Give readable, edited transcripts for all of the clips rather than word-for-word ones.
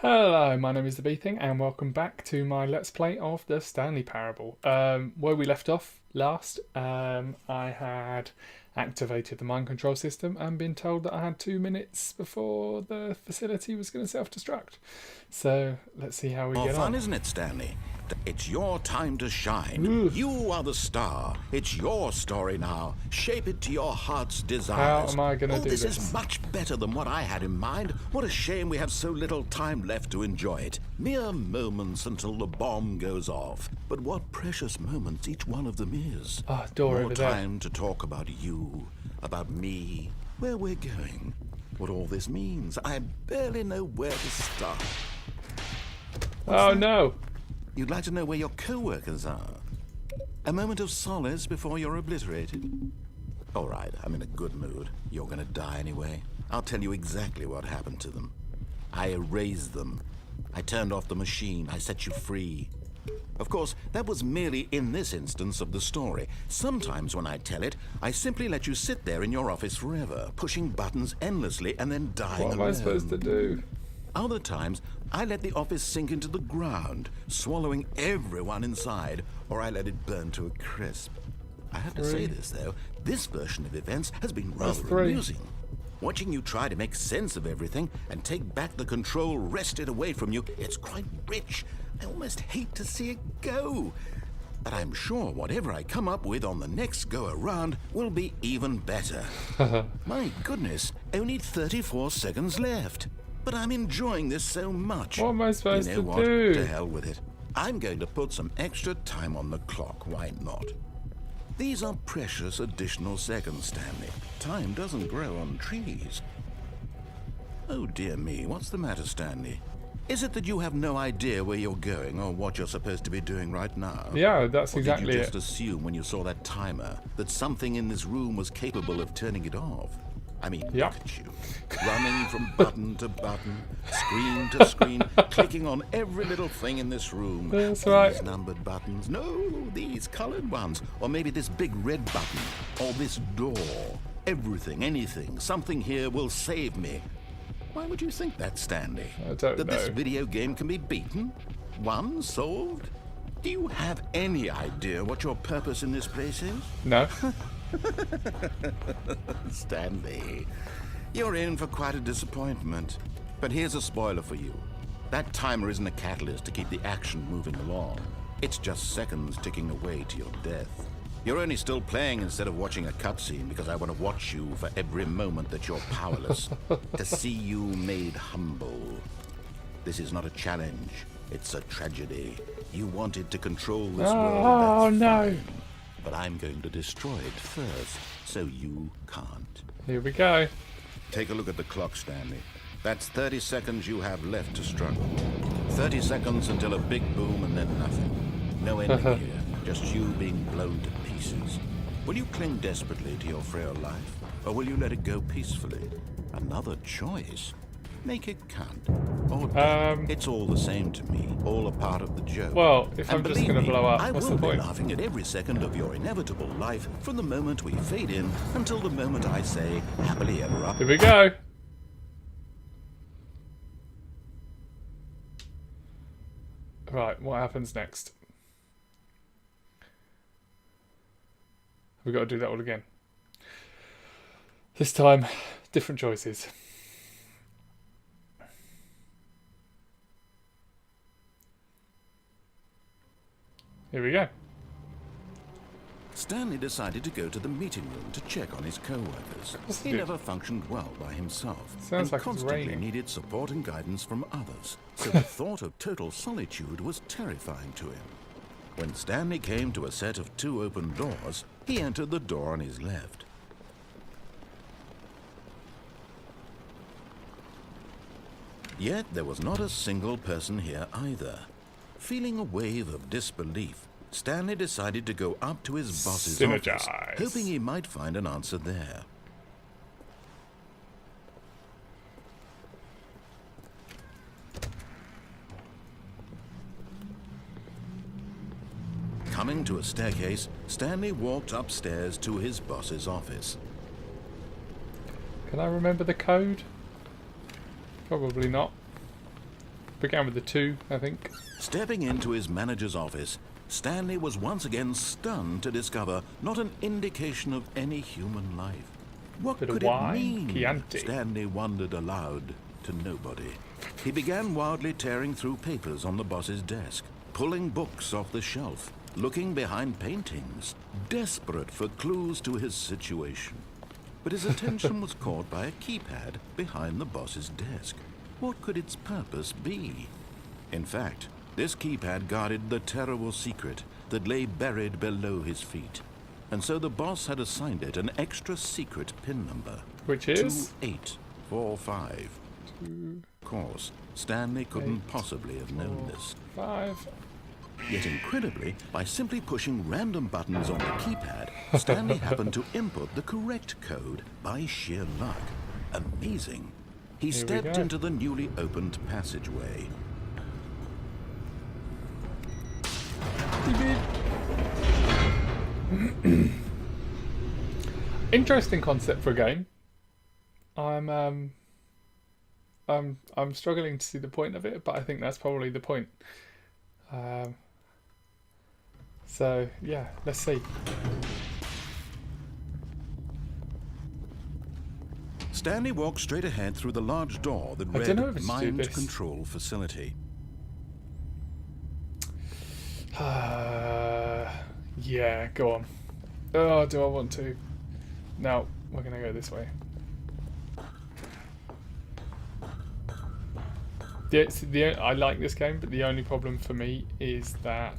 Hello, my name is the Bee Thing, and welcome back to my Let's Play of the Stanley Parable. Where we left off last, I had activated the mind control system and been told that I had 2 minutes before the facility was going to self-destruct. So let's see how we More get fun, on. isn't it, Stanley? It's your time to shine. Ooh. You are the star. It's your story now. Shape it to your heart's How desires. am I going to do this this? is much better than what I had in mind. What a shame we have so little time left to enjoy it. Mere moments until the bomb goes off. But what precious moments each one of them is. Ah, door More over there. time to talk about you, about me, where we're going, what all this means. I barely know where to start. Oh no! You'd like to know where your co-workers are? A moment of solace before you're obliterated? All right, I'm in a good mood. You're gonna die anyway. I'll tell you exactly what happened to them. I erased them. I turned off the machine. I set you free. Of course, that was merely in this instance of the story. Sometimes when I tell it, I simply let you sit there in your office forever, pushing buttons endlessly and then dying What am alone. I supposed to do? Other times, I let the office sink into the ground, swallowing everyone inside, or I let it burn to a crisp. I have to say this, though, this version of events has been rather three. amusing. Watching you try to make sense of everything and take back the control wrested away from you, it's quite rich. I almost hate to see it go. But I'm sure whatever I come up with on the next go-around will be even better. My goodness, only 34 seconds left. But I'm enjoying this so much. What am I supposed You know to what? do? To hell with it. I'm going to put some extra time on the clock. Why not? These are precious additional seconds, Stanley. Time doesn't grow on trees. Oh dear me, what's the matter, Stanley? Is it that you have no idea where you're going or what you're supposed to be doing right now? Yeah, that's Or exactly did you just it. assume when you saw that timer that something in this room was capable of turning it off? I mean, Yeah. look at you. Running from button to button, screen to screen, clicking on every little thing in this room. That's These right. numbered buttons. No, these colored ones. Or maybe this big red button. Or this door. Everything, anything, something here will save me. Why would you think that, Stanley? I don't that this know. video game can be beaten? Won? Solved? Do you have any idea what your purpose in this place is? No. Stanley, you're in for quite a disappointment. But here's a spoiler for you. That timer isn't a catalyst to keep the action moving along. It's just seconds ticking away to your death. You're only still playing instead of watching a cutscene because I want to watch you for every moment that you're powerless. To see you made humble. This is not a challenge. It's a tragedy. You wanted to control this world. Oh That's no! fine. But I'm going to destroy it first, so you can't. Here we go. Take a look at the clock, Stanley. That's 30 seconds you have left to struggle. 30 seconds until a big boom and then nothing. No ending here, just you being blown to pieces. Will you cling desperately to your frail life, or will you let it go peacefully? Another choice. Make it count. Or don't. It's all the same to me, all a part of the joke. Well, if And I'm just believe going to me, blow up, I what's will the be point? laughing at every second of your inevitable life from the moment we fade in until the moment I say happily ever after. Here we go. Right, what happens next? We've got to do that all again. This time, different choices. Here we go. Stanley decided to go to the meeting room to check on his co-workers. He good. never functioned well by himself Sounds and like it's constantly raining. needed support and guidance from others. So the thought of total solitude was terrifying to him. When Stanley came to a set of 2 open doors, he entered the door on his left. Yet there was not a single person here either. Feeling a wave of disbelief, Stanley decided to go up to his boss's office, Synergize. hoping he might find an answer there. Coming to a staircase, Stanley walked upstairs to his boss's office. Can I remember the code? Probably not. Began with the 2, I think. Stepping into his manager's office, Stanley was once again stunned to discover not an indication of any human life. What Bit of could wine, it mean? Chianti. Stanley wondered aloud to nobody. He began wildly tearing through papers on the boss's desk, pulling books off the shelf, looking behind paintings, desperate for clues to his situation. But his attention was caught by a keypad behind the boss's desk. What could its purpose be? In fact, this keypad guarded the terrible secret that lay buried below his feet. And so the boss had assigned it an extra secret PIN number. Which is? 2845. Of course, Stanley couldn't possibly have known this. 5. Yet incredibly, by simply pushing random buttons on the keypad, Stanley happened to input the correct code by sheer luck. Amazing. He stepped into the newly opened passageway. Interesting concept for a game. I'm struggling to see the point of it, but I think that's probably the point. So yeah, let's see. Stanley walked straight ahead through the large door that I don't know if read it's to do Mind this. Control Facility. Yeah, go on. Oh, do I want to? No, we're gonna go this way. I like this game, but the only problem for me is that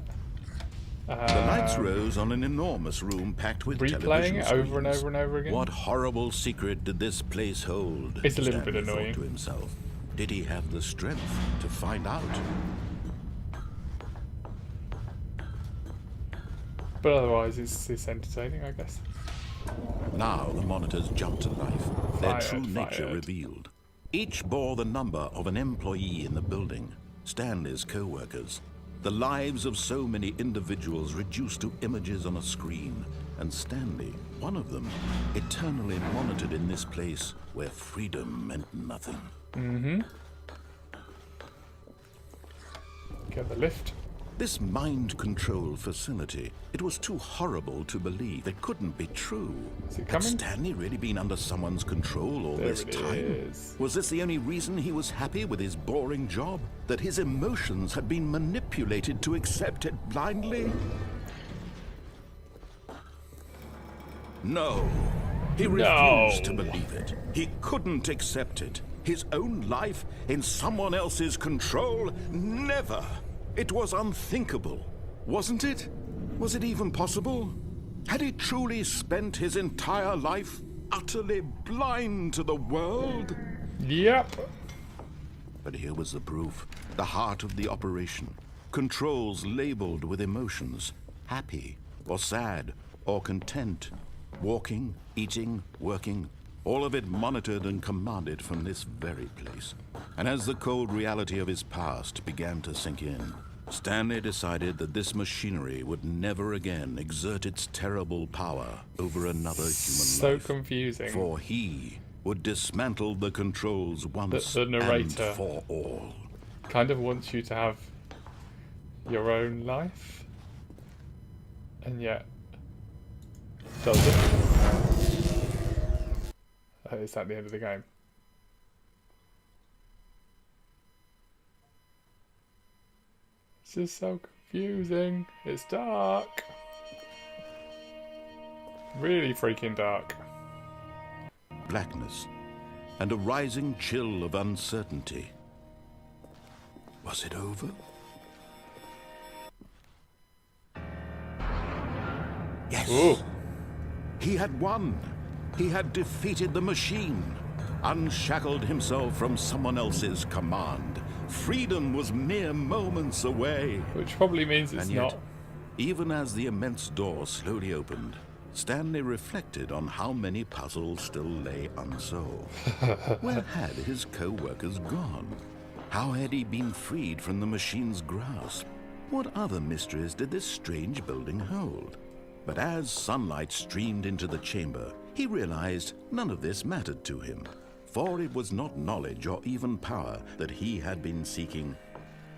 The lights rose on an enormous room packed with television replaying it screens. over and over and over again. What horrible secret did this place hold? It's a little Stanley bit annoying. thought to himself. Did he have the strength to find out? But otherwise, it's entertaining, I guess. Now the monitors jumped to life, their true nature Fired. revealed. Each bore the number of an employee in the building, Stanley's co-workers. The lives of so many individuals reduced to images on a screen, and Stanley, one of them, eternally monitored in this place where freedom meant nothing. Get the lift. This mind control facility, it was too horrible to believe. It couldn't be true. Is it Had coming? Stanley really been under someone's control all There this it time? is. Was this the only reason he was happy with his boring job? That his emotions had been manipulated to accept it blindly? No. He refused to believe it. He couldn't accept it. His own life in someone else's control? Never. It was unthinkable, wasn't it? Was it even possible? Had he truly spent his entire life utterly blind to the world? Yep. But here was the proof, the heart of the operation. Controls labeled with emotions, happy or sad or content. Walking, eating, working, all of it monitored and commanded from this very place. And as the cold reality of his past began to sink in, Stanley decided that this machinery would never again exert its terrible power over another human So life. confusing. For he would dismantle the controls once The narrator and for all. kind of wants you to have your own life, and yet does it? Is that the end of the game? It's just so confusing. It's dark. Really freaking dark. Blackness and a rising chill of uncertainty. Was it over? Yes. Ooh. He had won. He had defeated the machine, unshackled himself from someone else's command. Freedom was mere moments away. Which probably means it's And yet, not. even as the immense door slowly opened, Stanley reflected on how many puzzles still lay unsolved. Where had his co-workers gone? How had he been freed from the machine's grasp? What other mysteries did this strange building hold? But as sunlight streamed into the chamber, he realized none of this mattered to him. For it was not knowledge or even power that he had been seeking,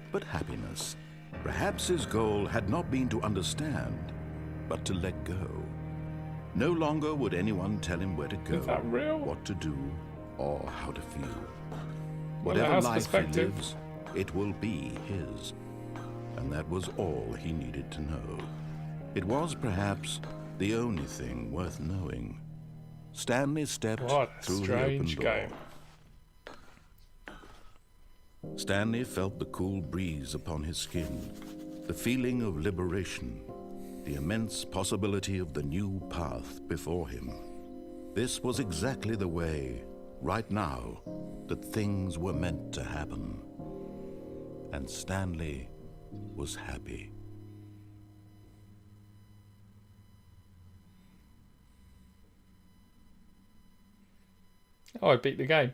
but happiness. Perhaps his goal had not been to understand, but to let go. No longer would anyone tell him where to go, Is that real? what to do, or how to feel. Well, it Whatever has life he perspective. lives, it will be his. And that was all he needed to know. It was perhaps the only thing worth knowing. Stanley stepped What a through the open strange door. game. Stanley felt the cool breeze upon his skin, the feeling of liberation, the immense possibility of the new path before him. This was exactly the way, right now, that things were meant to happen. And Stanley was happy. Oh, I beat the game.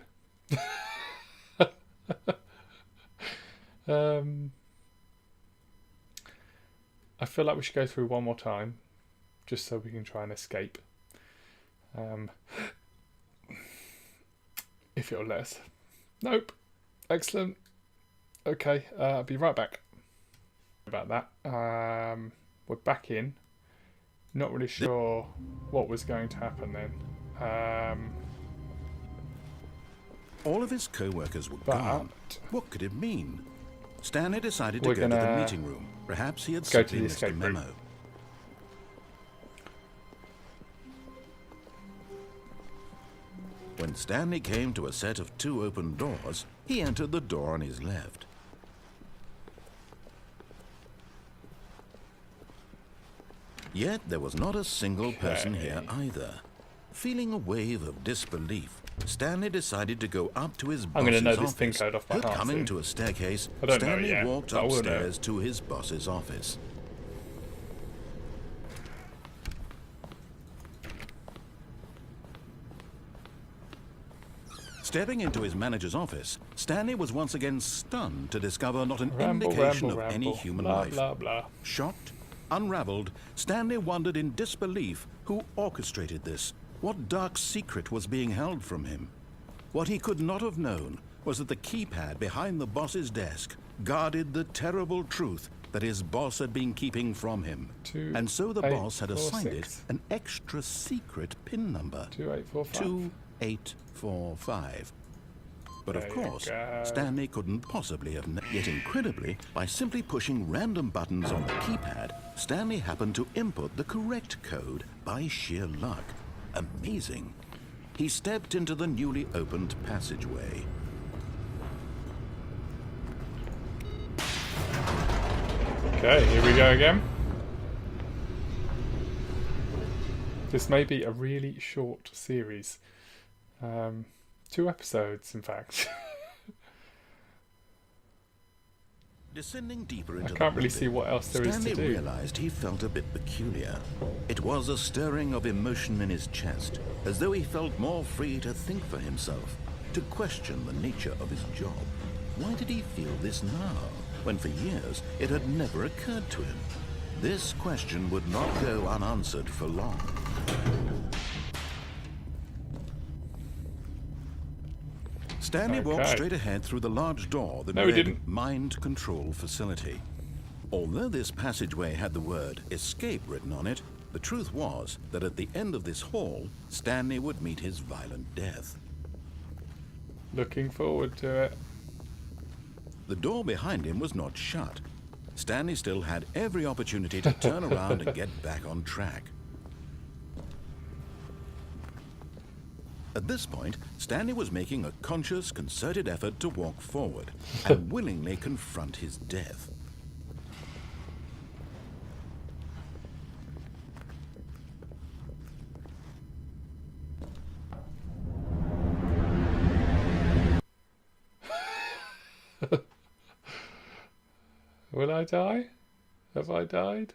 I feel like we should go through one more time, just so we can try and escape. If it'll let us. Nope. Excellent. Okay, I'll be right back. About that. We're back in. Not really sure what was going to happen then. All of his co-workers were But- gone. What could it mean? Stanley decided to We're go to the gonna meeting room. Perhaps he had go to simply the missed a escape room. memo. When Stanley came to a set of 2 open doors, he entered the door on his left. Yet there was not a single person here either. Feeling a wave of disbelief, Stanley decided to go up to his I'm gonna boss's know this pin office. code off by heart Coming soon. to a staircase, I don't know Stanley yet, walked but I will know. upstairs to his boss's office. Stepping into his manager's office, Stanley was once again stunned to discover not an Ramble, indication ramble, of any ramble. human Blah, life. blah, blah. Shocked, unraveled, Stanley wondered in disbelief who orchestrated this. What dark secret was being held from him? What he could not have known was that the keypad behind the boss's desk guarded the terrible truth that his boss had been keeping from him. 2, And so the 8, boss had 4, assigned 6. it an extra secret PIN number. 2845. 2845. But of There you course, go. Stanley couldn't possibly have Yet incredibly, by simply pushing random buttons on the keypad, Stanley happened to input the correct code by sheer luck. Amazing. He stepped into the newly opened passageway. Okay, here we go again. This may be a really short series. 2 episodes, in fact. Descending deeper I into can't the really see what else there is Stanley to do. realized he felt a bit peculiar. It was a stirring of emotion in his chest, as though he felt more free to think for himself, to question the nature of his job. Why did he feel this now, when for years it had never occurred to him? This question would not go unanswered for long. Stanley walked Okay. straight ahead through the large door that No, he read didn't. Mind Control Facility. Although this passageway had the word escape written on it, the truth was that at the end of this hall, Stanley would meet his violent death. Looking forward to it. The door behind him was not shut. Stanley still had every opportunity to turn around and get back on track. At this point, Stanley was making a conscious, concerted effort to walk forward and willingly confront his death. Will I die? Have I died?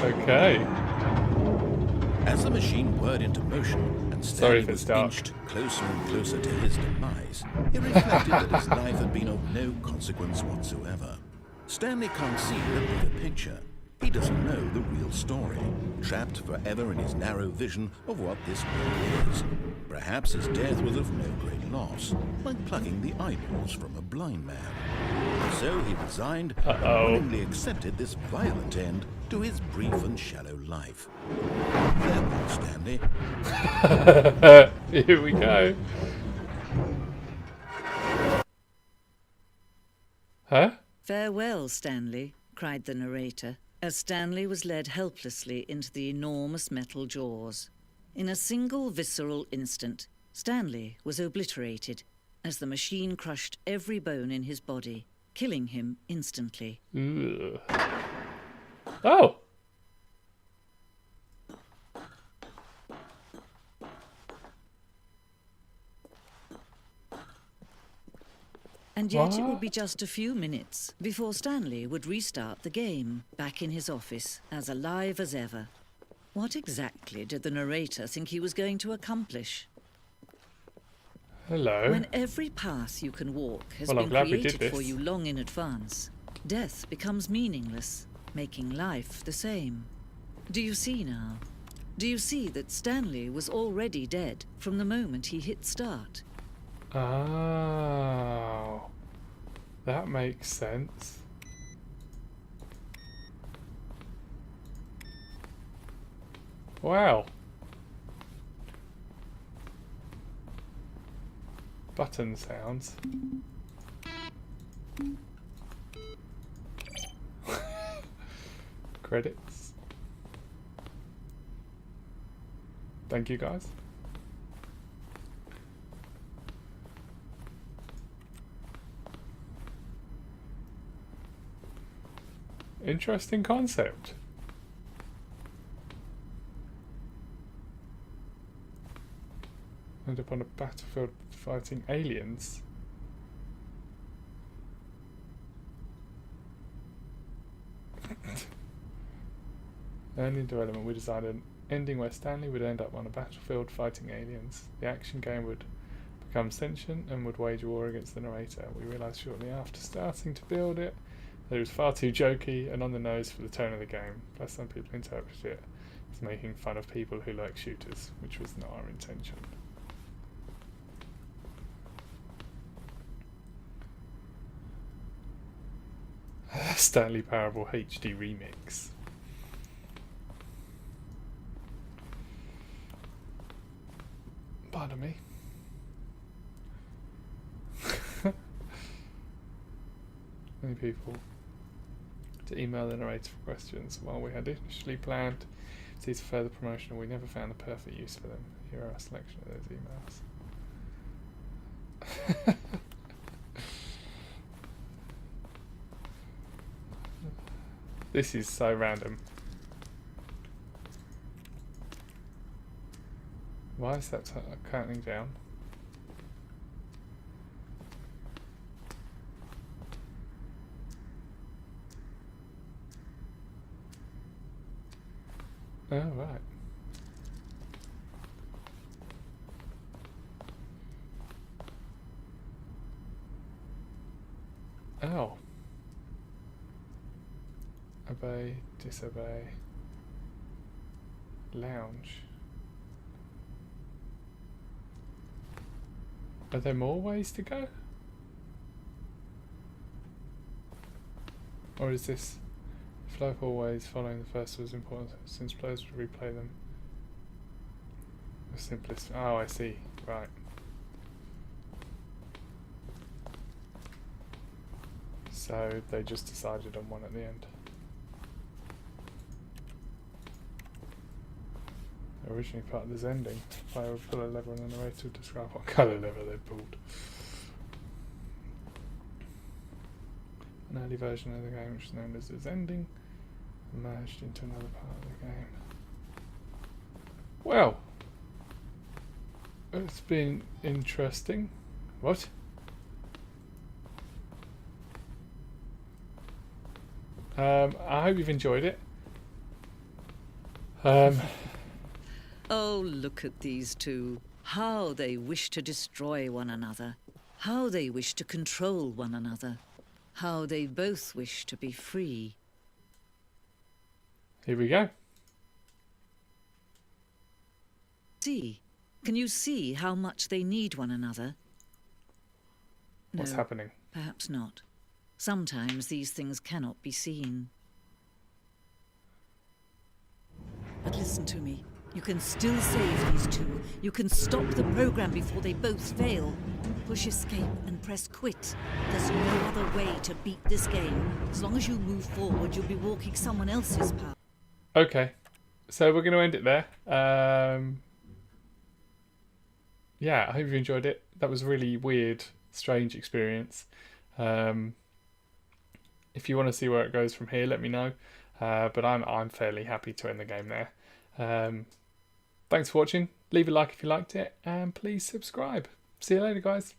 Okay. As the machine whirred into motion and Sorry Stanley if it's was dark. inched closer and closer to his demise, he reflected that his life had been of no consequence whatsoever. Stanley can't see the bigger picture. He doesn't know the real story, trapped forever in his narrow vision of what this world is. Perhaps his death was of no great loss, like plucking the eyeballs from a blind man. So he resigned and willingly accepted this violent end to his brief and shallow life. Farewell, Stanley. Here we go. Huh? "Farewell, Stanley," cried the narrator, as Stanley was led helplessly into the enormous metal jaws. In a single visceral instant, Stanley was obliterated as the machine crushed every bone in his body, killing him instantly. Ugh. Oh! And yet it would be just a few minutes before Stanley would restart the game, back in his office, as alive as ever. What exactly did the narrator think he was going to accomplish? Hello. When every path you can walk has Well, I'm been glad we did created for this. you long in advance, death becomes meaningless, making life the same. Do you see now? Do you see that Stanley was already dead from the moment he hit start? Oh. That makes sense. Wow. Button sounds. Credits. Thank you, guys. Interesting concept. End up on a battlefield fighting aliens. Early in development, we designed an ending where Stanley would end up on a battlefield fighting aliens. The action game would become sentient and would wage war against the narrator. We realised shortly after starting to build it that it was far too jokey and on the nose for the tone of the game. Plus, some people interpreted it as making fun of people who like shooters, which was not our intention. Stanley Parable HD Remix. Pardon me. Many people to email the narrator for questions. While we had initially planned these further promotion, we never found the perfect use for them. Here are a selection of those emails. This is so random. Why is that counting down? Oh, right. Oh. Obey, disobey. Lounge. Are there more ways to go? Or is this flow of all ways following the first was important since players would replay them? The simplest. Oh, I see. Right. So they just decided on one at the end. Originally part of this ending, player would pull a lever and the narrator would describe what colour lever they pulled. An early version of the game, which is known as its ending, merged into another part of the game. Well, it's been interesting. What? I hope you've enjoyed it. Oh, look at these two. How they wish to destroy one another. How they wish to control one another. How they both wish to be free. Here we go. See? Can you see how much they need one another? What's No, happening? perhaps not. Sometimes these things cannot be seen. But listen to me. You can still save these two. You can stop the program before they both fail. Push escape and press quit. There's no other way to beat this game. As long as you move forward, you'll be walking someone else's path. Okay, so we're going to end it there. Yeah, I hope you enjoyed it. That was a really weird, strange experience. If you want to see where it goes from here, let me know. But I'm fairly happy to end the game there. Thanks for watching. Leave a like if you liked it, and please subscribe. See you later, guys.